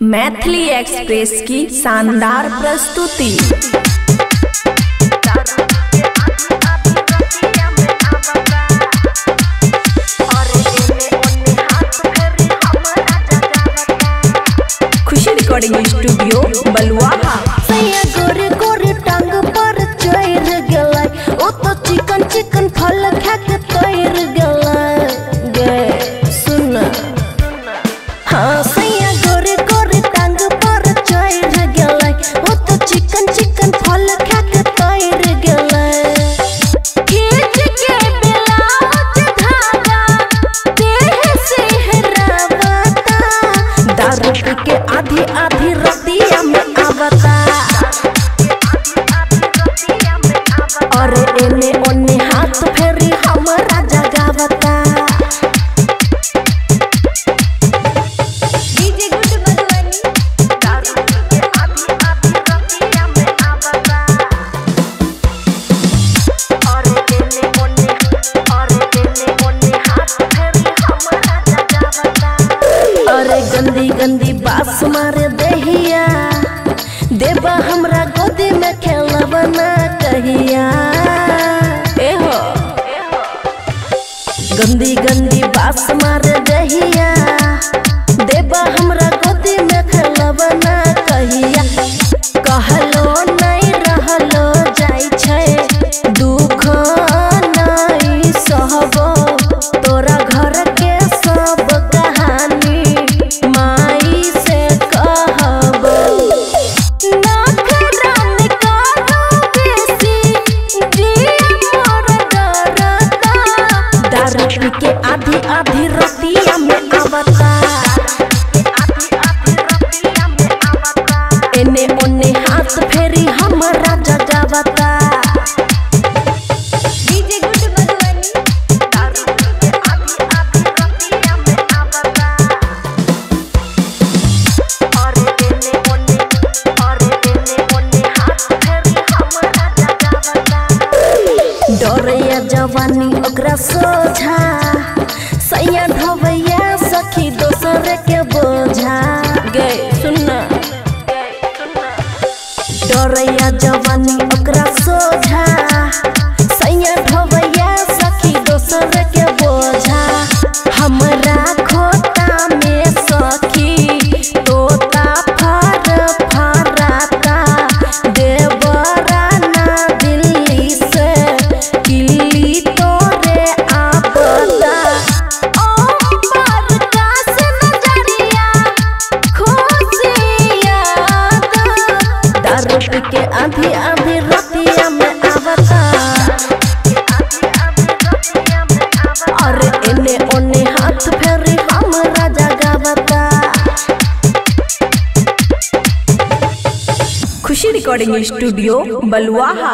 Maithili express की शानदार प्रस्तुति। खुशी रिकॉर्डिंग स्टूडियो बलुआहा। गोरे गोरे टांग पर चढ़ गलै, ओ तो चिकन चिकन फल खा के तैर गलै। गे सुन हाँ सैया गोरे गोरे टांग पर चढ़ गलै, ओ तो चिकन चिकन फल खा के तैर गलै। खींच के ब्लाउज धागा देह से हरावता, दारू पी के आधी आधी रतिया में आवता, और एने ओने हाथ फेरी हमरा जगावता। डीजे गुड मधुबनी दारू के आधी आधी रतिया में आवता, और एने ओने हाथ फेरी हमरा जगावता। अरे गंदी गंदी बात मारे देहिया, देवा हमरा गोदी में खेलबा ना कहिया। एहो गंदी गंदी बात मारे देहिया, देवा हमरा गोदी में खेलबा ना कहिया। कहलो नहीं रहलो जाय छै, दुख नहीं सहबो, तोरा घर के सब कहानी माई से कहबो। दारू के आधी आधी रतिया में आवता, एने ओने हाथ फेरी हमरा जगावता। डीजे गुड मधुबनी दारू के आधी आधी रतिया में आवता, और एने ओने हाथ फेरी हमरा जगावता। डरैया जवानी ओकरा सोझा, सैया ढोबैया सखी दोसर के बोझा। गे सुनना डरैया जवानी ओकरा सोझा, सैया ढोबैया सखी दोसर के बोझा। हमरा खोता में सखी तोता फर फराता, देवरा ना दिल्ली से किल्ली तोरे आपदा। ओ प्रकाश नजरिया खुशिया, दारू पी के आधी आधी रतिया में आवता, और एने ओने हाथ फेरी हमरा जगावता। खुशी रिकॉर्डिंग स्टूडियो बलुआहा।